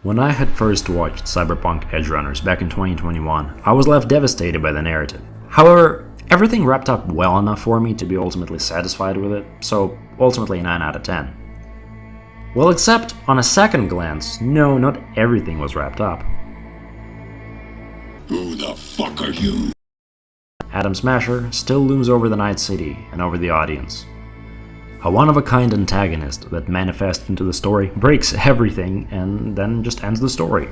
When I had first watched Cyberpunk Edgerunners back in 2021, I was left devastated by the narrative. However, everything wrapped up well enough for me to be ultimately satisfied with it, so ultimately 9 out of 10. Well, except on a second glance, no, not everything was wrapped up. Who the fuck are you? Adam Smasher still looms over the Night City and over the audience. A one-of-a-kind antagonist that manifests into the story, breaks everything, and then just ends the story.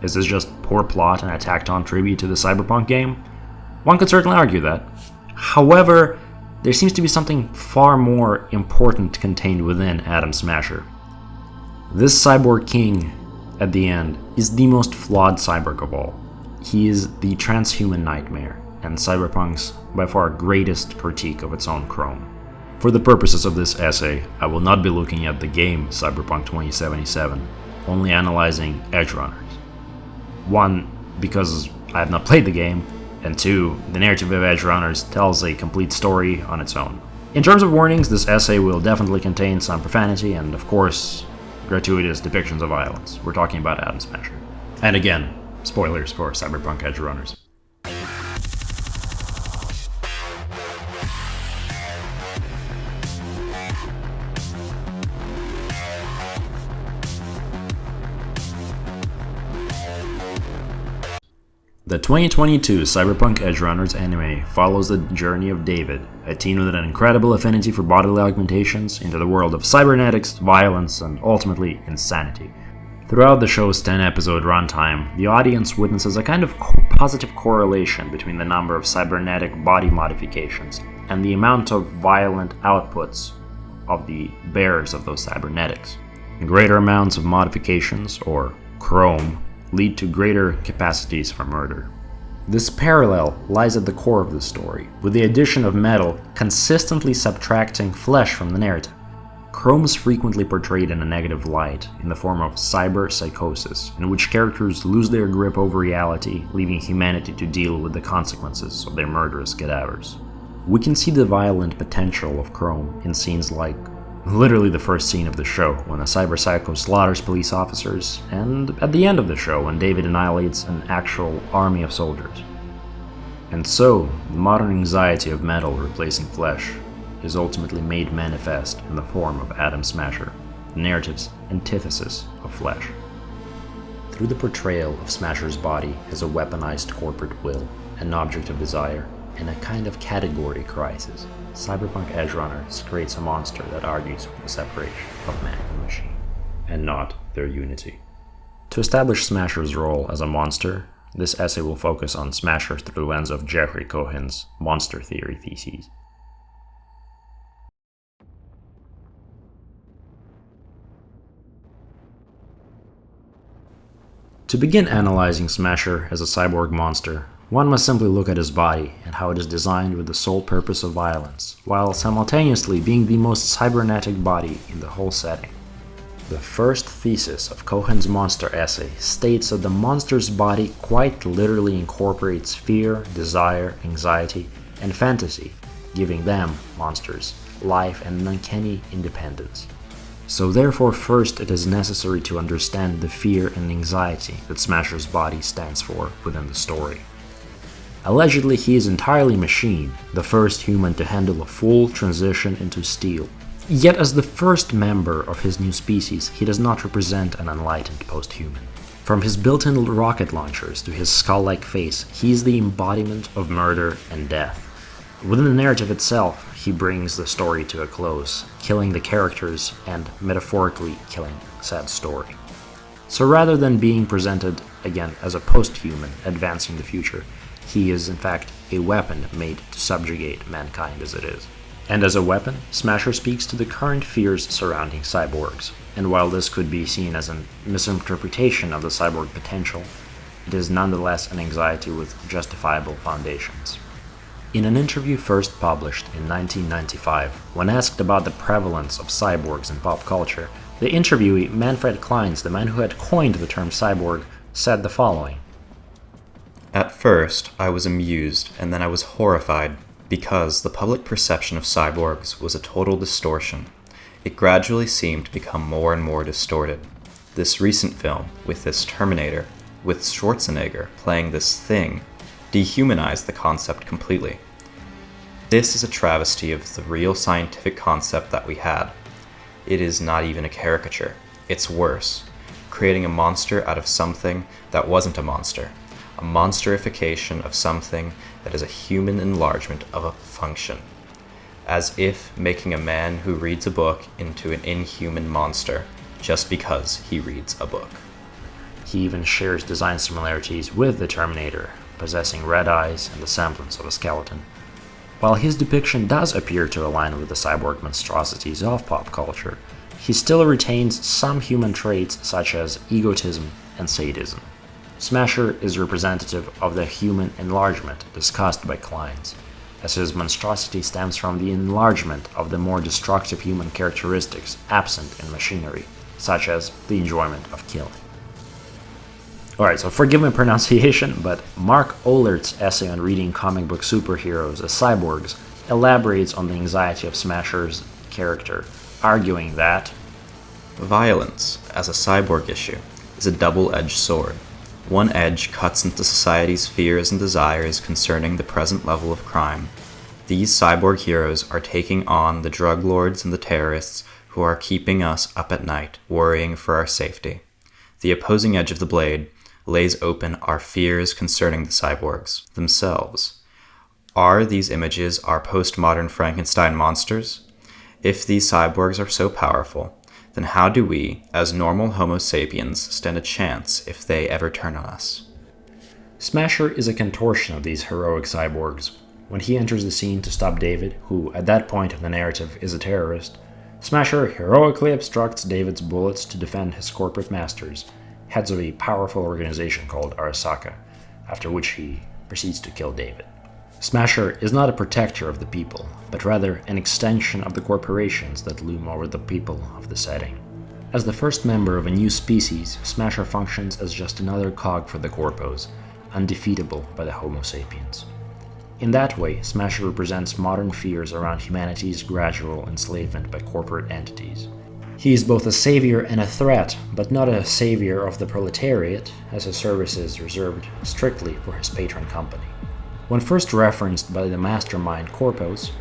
Is this just poor plot and a tacked-on tribute to the Cyberpunk game? One could certainly argue that. However, there seems to be something far more important contained within Adam Smasher. This cyborg king, at the end, is the most flawed cyborg of all. He is the transhuman nightmare, and Cyberpunk's by far greatest critique of its own Chrome. For the purposes of this essay, I will not be looking at the game Cyberpunk 2077, only analyzing Edgerunners. 1, because I have not played the game, and 2, the narrative of Edgerunners tells a complete story on its own. In terms of warnings, this essay will definitely contain some profanity and, of course, gratuitous depictions of violence. We're talking about Adam Smasher. And again, spoilers for Cyberpunk Edgerunners. The 2022 Cyberpunk Edgerunners anime follows the journey of David, a teen with an incredible affinity for bodily augmentations, into the world of cybernetics, violence, and ultimately insanity. Throughout the show's 10-episode runtime, the audience witnesses a kind of positive correlation between the number of cybernetic body modifications and the amount of violent outputs of the bearers of those cybernetics. Greater amounts of modifications, or Chrome, lead to greater capacities for murder. This parallel lies at the core of the story, with the addition of metal consistently subtracting flesh from the narrative. Chrome is frequently portrayed in a negative light, in the form of cyber psychosis, in which characters lose their grip over reality, leaving humanity to deal with the consequences of their murderous cadavers. We can see the violent potential of Chrome in scenes like literally the first scene of the show, when a cyber psycho slaughters police officers, and at the end of the show, when David annihilates an actual army of soldiers. And so, the modern anxiety of metal replacing flesh is ultimately made manifest in the form of Adam Smasher, the narrative's antithesis of flesh. Through the portrayal of Smasher's body as a weaponized corporate will, an object of desire, and a kind of category crisis, Cyberpunk Edgerunners creates a monster that argues for the separation of man and machine, and not their unity. To establish Smasher's role as a monster, this essay will focus on Smasher through the lens of Jeffrey Cohen's monster theory theses. To begin analyzing Smasher as a cyborg monster, one must simply look at his body and how it is designed with the sole purpose of violence, while simultaneously being the most cybernetic body in the whole setting. The first thesis of Cohen's monster essay states that the monster's body quite literally incorporates fear, desire, anxiety, and fantasy, giving them, monsters, life and an uncanny independence. So therefore first it is necessary to understand the fear and anxiety that Smasher's body stands for within the story. Allegedly, he is entirely machine, the first human to handle a full transition into steel. Yet as the first member of his new species, he does not represent an enlightened post-human. From his built-in rocket launchers to his skull-like face, he is the embodiment of murder and death. Within the narrative itself, he brings the story to a close, killing the characters and metaphorically killing said story. So rather than being presented again as a post-human advancing the future, he is in fact a weapon made to subjugate mankind as it is. And as a weapon, Smasher speaks to the current fears surrounding cyborgs, and while this could be seen as a misinterpretation of the cyborg potential, it is nonetheless an anxiety with justifiable foundations. In an interview first published in 1995, when asked about the prevalence of cyborgs in pop culture, the interviewee, Manfred Kleins, the man who had coined the term cyborg, said the following. At first, I was amused, and then I was horrified, because the public perception of cyborgs was a total distortion. It gradually seemed to become more and more distorted. This recent film, with this Terminator, with Schwarzenegger playing this thing, dehumanized the concept completely. This is a travesty of the real scientific concept that we had. It is not even a caricature. It's worse, creating a monster out of something that wasn't a monster, a monsterification of something that is a human enlargement of a function, as if making a man who reads a book into an inhuman monster just because he reads a book. He even shares design similarities with the Terminator, possessing red eyes and the semblance of a skeleton. While his depiction does appear to align with the cyborg monstrosities of pop culture, he still retains some human traits such as egotism and sadism. Smasher is representative of the human enlargement discussed by Kleins, as his monstrosity stems from the enlargement of the more destructive human characteristics absent in machinery, such as the enjoyment of killing. Alright, so forgive my pronunciation, but Mark Ohlert's essay on reading comic book superheroes as cyborgs elaborates on the anxiety of Smasher's character, arguing that violence, as a cyborg issue, is a double-edged sword. One edge cuts into society's fears and desires concerning the present level of crime. These cyborg heroes are taking on the drug lords and the terrorists who are keeping us up at night, worrying for our safety. The opposing edge of the blade lays open our fears concerning the cyborgs themselves. Are these images our postmodern Frankenstein monsters? If these cyborgs are so powerful, then how do we, as normal Homo sapiens, stand a chance if they ever turn on us? Smasher is a contortion of these heroic cyborgs. When he enters the scene to stop David, who at that point of the narrative is a terrorist, Smasher heroically obstructs David's bullets to defend his corporate masters, heads of a powerful organization called Arasaka, after which he proceeds to kill David. Smasher is not a protector of the people, but rather an extension of the corporations that loom over the people of the setting. As the first member of a new species, Smasher functions as just another cog for the corpos, undefeatable by the Homo sapiens. In that way, Smasher represents modern fears around humanity's gradual enslavement by corporate entities. He is both a savior and a threat, but not a savior of the proletariat, as his service is reserved strictly for his patron company. When first referenced by the mastermind corpos,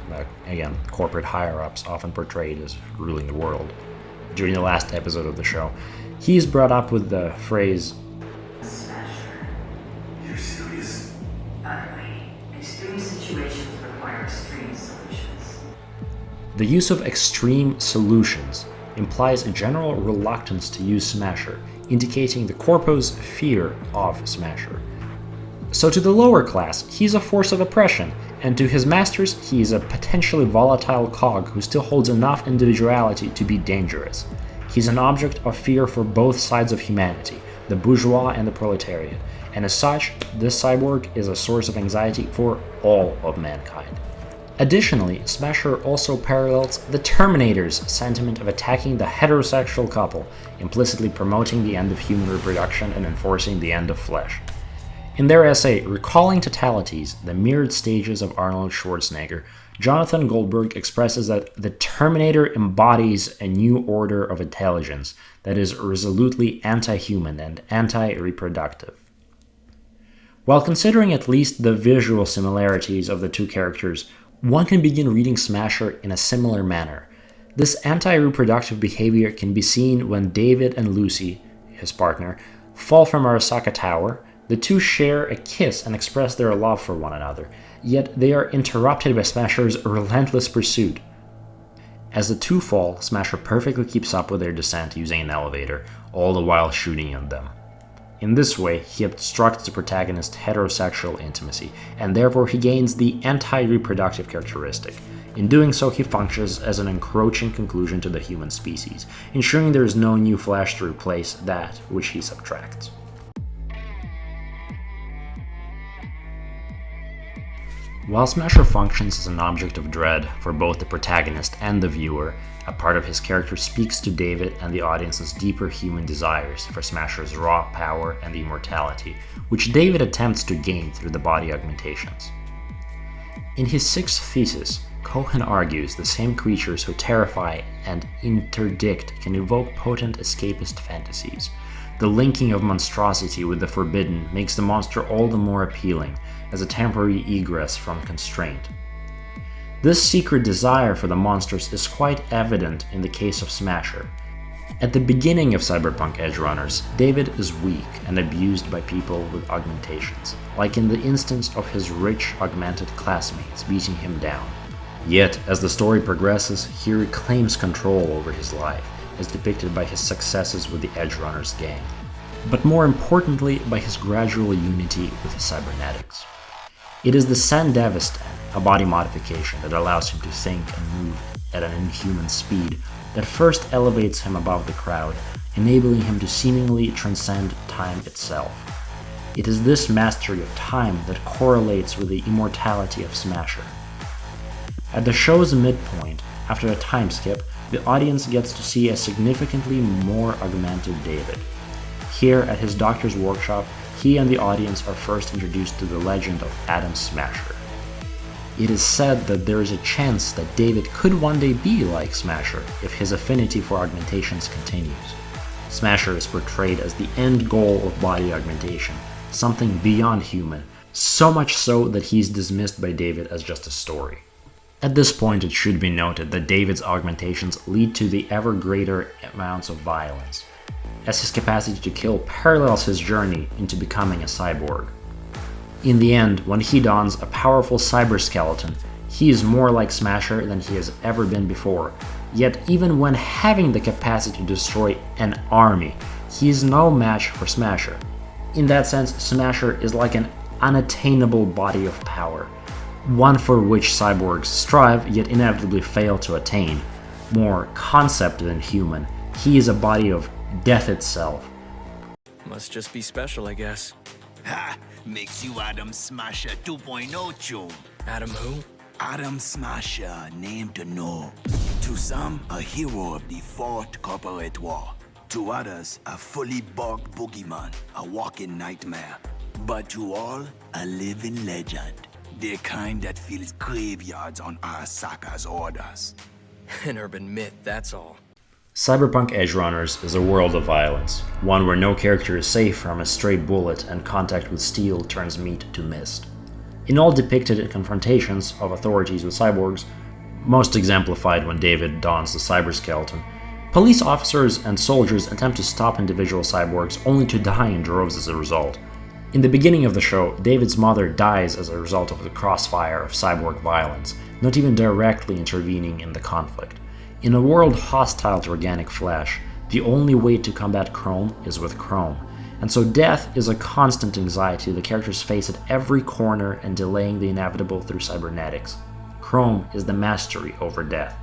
again, corporate higher-ups often portrayed as ruling the world, during the last episode of the show, he is brought up with the phrase, Smasher, you're serious? Utterly. Extreme situations require extreme solutions. The use of extreme solutions implies a general reluctance to use Smasher, indicating the corpo's fear of Smasher. So to the lower class, he's a force of oppression, and to his masters, he is a potentially volatile cog who still holds enough individuality to be dangerous. He's an object of fear for both sides of humanity, the bourgeois and the proletariat, and as such, this cyborg is a source of anxiety for all of mankind. Additionally, Smasher also parallels the Terminator's sentiment of attacking the heterosexual couple, implicitly promoting the end of human reproduction and enforcing the end of flesh. In their essay, Recalling Totalities, the Mirrored Stages of Arnold Schwarzenegger, Jonathan Goldberg expresses that the Terminator embodies a new order of intelligence that is resolutely anti-human and anti-reproductive. While considering at least the visual similarities of the two characters, one can begin reading Smasher in a similar manner. This anti-reproductive behavior can be seen when David and Lucy, his partner, fall from Arasaka Tower. The two share a kiss and express their love for one another, yet they are interrupted by Smasher's relentless pursuit. As the two fall, Smasher perfectly keeps up with their descent using an elevator, all the while shooting at them. In this way, he obstructs the protagonist's heterosexual intimacy, and therefore he gains the anti-reproductive characteristic. In doing so, he functions as an encroaching conclusion to the human species, ensuring there is no new flesh to replace that which he subtracts. While Smasher functions as an object of dread for both the protagonist and the viewer, a part of his character speaks to David and the audience's deeper human desires for Smasher's raw power and immortality, which David attempts to gain through the body augmentations. In his sixth thesis, Cohen argues the same creatures who terrify and interdict can evoke potent escapist fantasies. The linking of monstrosity with the forbidden makes the monster all the more appealing as a temporary egress from constraint. This secret desire for the monsters is quite evident in the case of Smasher. At the beginning of Cyberpunk Edgerunners, David is weak and abused by people with augmentations, like in the instance of his rich, augmented classmates beating him down. Yet, as the story progresses, he reclaims control over his life, as depicted by his successes with the Edgerunners gang, but more importantly by his gradual unity with the cybernetics. It is the Sandevistan, a body modification that allows him to think and move at an inhuman speed, that first elevates him above the crowd, enabling him to seemingly transcend time itself. It is this mastery of time that correlates with the immortality of Smasher. At the show's midpoint, after a time skip, the audience gets to see a significantly more augmented David. Here at his doctor's workshop, he and the audience are first introduced to the legend of Adam Smasher. It is said that there is a chance that David could one day be like Smasher if his affinity for augmentations continues. Smasher is portrayed as the end goal of body augmentation, something beyond human, so much so that he's dismissed by David as just a story. At this point, it should be noted that David's augmentations lead to the ever greater amounts of violence, as his capacity to kill parallels his journey into becoming a cyborg. In the end, when he dons a powerful cyber skeleton, he is more like Smasher than he has ever been before. Yet even when having the capacity to destroy an army, he is no match for Smasher. In that sense, Smasher is like an unattainable body of power, one for which cyborgs strive yet inevitably fail to attain. More concept than human, he is a body of death itself. Must just be special, I guess. Ha! Makes you Adam Smasher 2.0, Joe. Adam who? Adam Smasher, named to know. To some, a hero of the Fourth Corporate War. To others, a fully bugged boogeyman, a walking nightmare. But to all, a living legend. The kind that fills graveyards on Arasaka's orders. An urban myth, that's all. Cyberpunk Edgerunners is a world of violence, one where no character is safe from a stray bullet and contact with steel turns meat to mist. In all depicted confrontations of authorities with cyborgs, most exemplified when David dons the cyber skeleton, police officers and soldiers attempt to stop individual cyborgs only to die in droves as a result. In the beginning of the show, David's mother dies as a result of the crossfire of cyborg violence, not even directly intervening in the conflict. In a world hostile to organic flesh, the only way to combat Chrome is with Chrome, and so death is a constant anxiety the characters face at every corner and delaying the inevitable through cybernetics. Chrome is the mastery over death,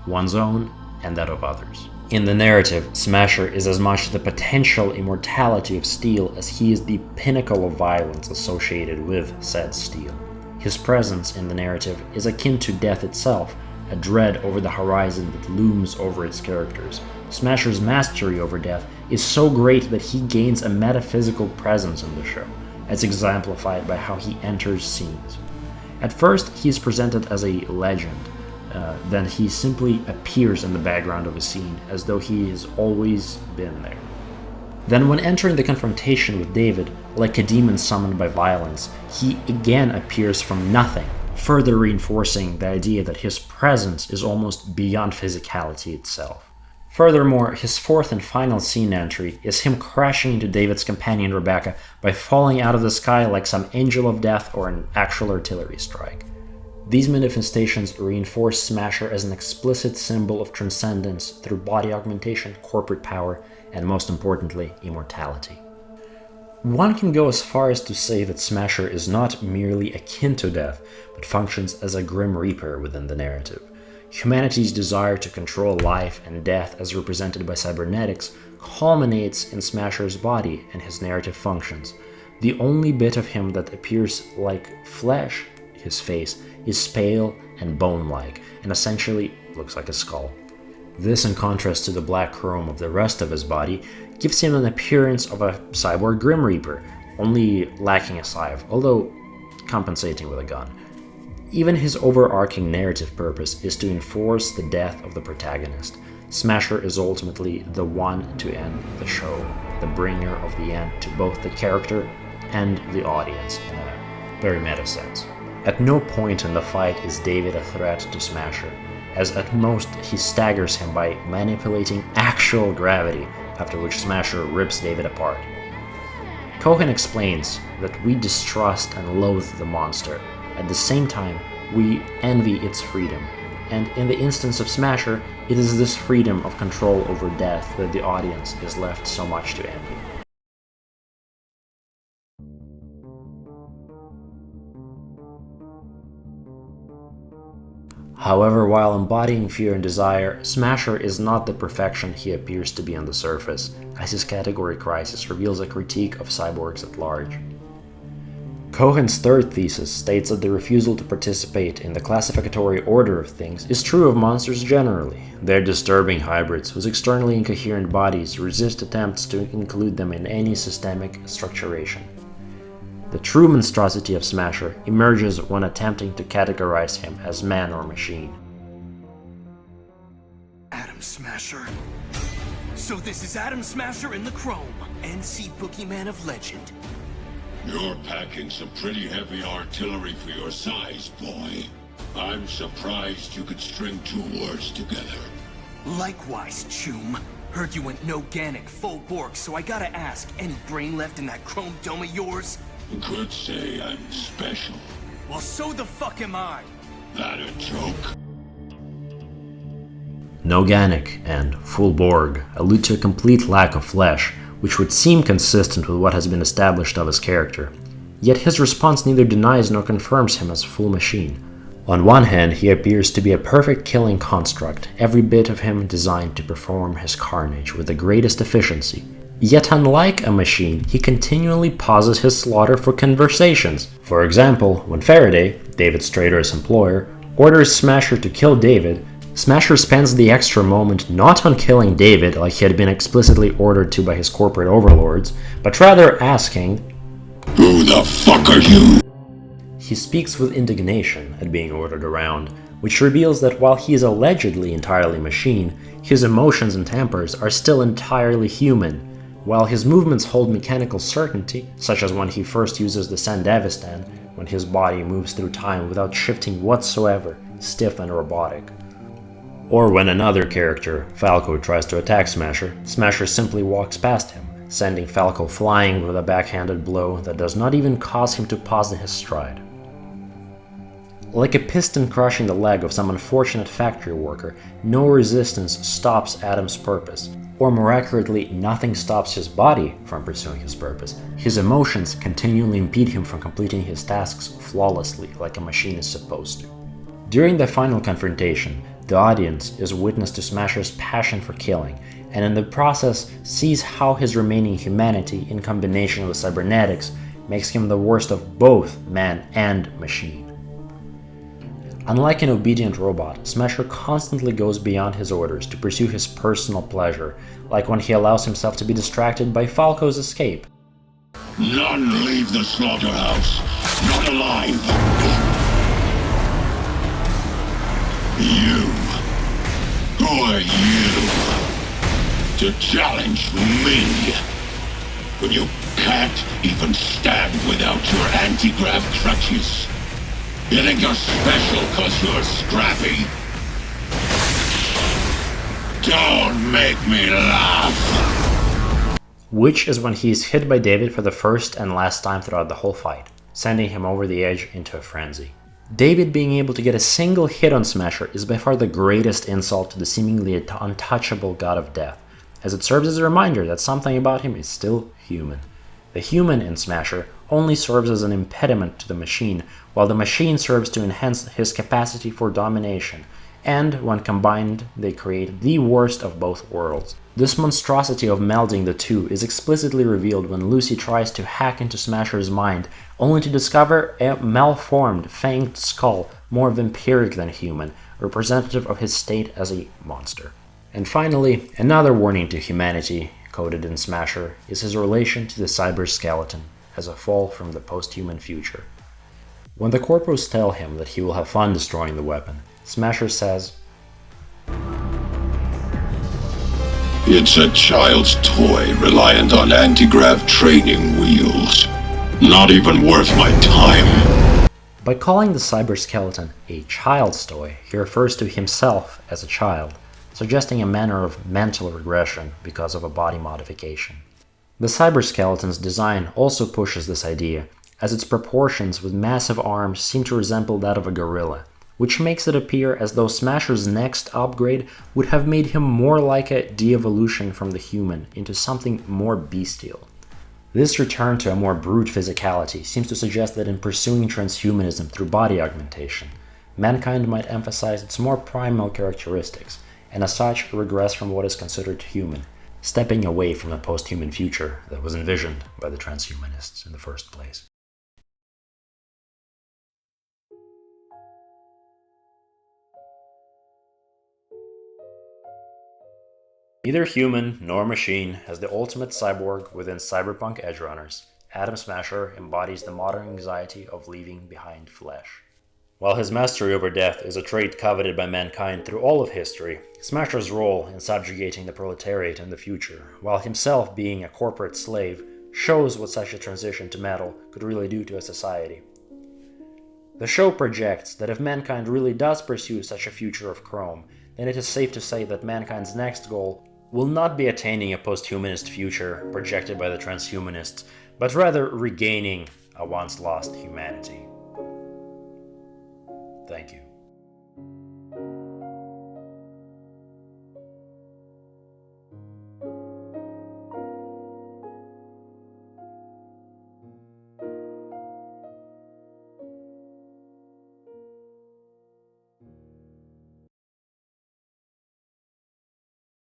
one's own and that of others. In the narrative, Smasher is as much the potential immortality of steel as he is the pinnacle of violence associated with said steel. His presence in the narrative is akin to death itself, a dread over the horizon that looms over its characters. Smasher's mastery over death is so great that he gains a metaphysical presence in the show, as exemplified by how he enters scenes. At first, he is presented as a legend, then he simply appears in the background of a scene as though he has always been there. Then when entering the confrontation with David, like a demon summoned by violence, he again appears from nothing, further reinforcing the idea that his presence is almost beyond physicality itself. Furthermore, his fourth and final scene entry is him crashing into David's companion Rebecca by falling out of the sky like some angel of death or an actual artillery strike. These manifestations reinforce Smasher as an explicit symbol of transcendence through body augmentation, corporate power, and most importantly, immortality. One can go as far as to say that Smasher is not merely akin to death, but functions as a grim reaper within the narrative. Humanity's desire to control life and death as represented by cybernetics culminates in Smasher's body and his narrative functions. The only bit of him that appears like flesh, his face, is pale and bone-like, and essentially looks like a skull. This, in contrast to the black chrome of the rest of his body, gives him an appearance of a cyborg Grim Reaper, only lacking a scythe, although compensating with a gun. Even his overarching narrative purpose is to enforce the death of the protagonist. Smasher is ultimately the one to end the show, the bringer of the end to both the character and the audience in a very meta sense. At no point in the fight is David a threat to Smasher, as at most he staggers him by manipulating actual gravity, after which Smasher rips David apart. Cohen explains that we distrust and loathe the monster. At the same time, we envy its freedom, and in the instance of Smasher, it is this freedom of control over death that the audience is left so much to envy. However, while embodying fear and desire, Smasher is not the perfection he appears to be on the surface, as his category crisis reveals a critique of cyborgs at large. Cohen's third thesis states that the refusal to participate in the classificatory order of things is true of monsters generally. They're disturbing hybrids whose externally incoherent bodies resist attempts to include them in any systemic structuration. The true monstrosity of Smasher emerges when attempting to categorize him as man or machine. Atom Smasher. So this is Atom Smasher in the Chrome, NC Boogeyman of legend. You're packing some pretty heavy artillery for your size, boy. I'm surprised you could string two words together. Likewise, Choom. Heard you went no-ganic, full Borg, so I gotta ask, any brain left in that chrome dome of yours? Could say I'm special. Well, so the fuck am I. That a joke? Noganic and full Borg allude to a complete lack of flesh, which would seem consistent with what has been established of his character. Yet his response neither denies nor confirms him as full machine. On one hand, he appears to be a perfect killing construct, every bit of him designed to perform his carnage with the greatest efficiency. Yet unlike a machine, he continually pauses his slaughter for conversations. For example, when Faraday, David Strader's employer, orders Smasher to kill David, Smasher spends the extra moment not on killing David like he had been explicitly ordered to by his corporate overlords, but rather asking, Who the fuck are you? He speaks with indignation at being ordered around, which reveals that while he is allegedly entirely machine, his emotions and tempers are still entirely human. While his movements hold mechanical certainty, such as when he first uses the Sandevistan, when his body moves through time without shifting whatsoever, stiff and robotic. Or when another character, Falco, tries to attack Smasher, Smasher simply walks past him, sending Falco flying with a backhanded blow that does not even cause him to pause in his stride. Like a piston crushing the leg of some unfortunate factory worker, no resistance stops Adam's purpose. Or more accurately, nothing stops his body from pursuing his purpose. His emotions continually impede him from completing his tasks flawlessly, like a machine is supposed to. During the final confrontation, the audience is witness to Smasher's passion for killing, and in the process sees how his remaining humanity, in combination with cybernetics, makes him the worst of both man and machine. Unlike an obedient robot, Smasher constantly goes beyond his orders to pursue his personal pleasure, like when he allows himself to be distracted by Falco's escape. None leave the slaughterhouse. Not alive. You. Who are you? To challenge me? When you can't even stand without your anti-grav crutches. You think you're special cause you're scrappy? Don't make me laugh! Which is when he is hit by David for the first and last time throughout the whole fight, sending him over the edge into a frenzy. David being able to get a single hit on Smasher is by far the greatest insult to the seemingly untouchable god of death, as it serves as a reminder that something about him is still human. The human in Smasher only serves as an impediment to the machine, while the machine serves to enhance his capacity for domination, and when combined, they create the worst of both worlds. This monstrosity of melding the two is explicitly revealed when Lucy tries to hack into Smasher's mind, only to discover a malformed, fanged skull, more vampiric than human, representative of his state as a monster. And finally, another warning to humanity, coded in Smasher, is his relation to the cyber skeleton, as a fall from the post-human future. When the corpos tell him that he will have fun destroying the weapon, Smasher says, It's a child's toy reliant on anti-grav training wheels. Not even worth my time. By calling the cyberskeleton a child's toy, he refers to himself as a child, suggesting a manner of mental regression because of a body modification. The cyberskeleton's design also pushes this idea, as its proportions with massive arms seem to resemble that of a gorilla, which makes it appear as though Smasher's next upgrade would have made him more like a de-evolution from the human into something more bestial. This return to a more brute physicality seems to suggest that in pursuing transhumanism through body augmentation, mankind might emphasize its more primal characteristics, and as such regress from what is considered human, stepping away from the post-human future that was envisioned by the transhumanists in the first place. Neither human nor machine has the ultimate cyborg within Cyberpunk Edgerunners. Adam Smasher embodies the modern anxiety of leaving behind flesh. While his mastery over death is a trait coveted by mankind through all of history, Smasher's role in subjugating the proletariat in the future, while himself being a corporate slave, shows what such a transition to metal could really do to a society. The show projects that if mankind really does pursue such a future of chrome, then it is safe to say that mankind's next goal will not be attaining a post-humanist future projected by the transhumanists, but rather regaining a once lost humanity. Thank you.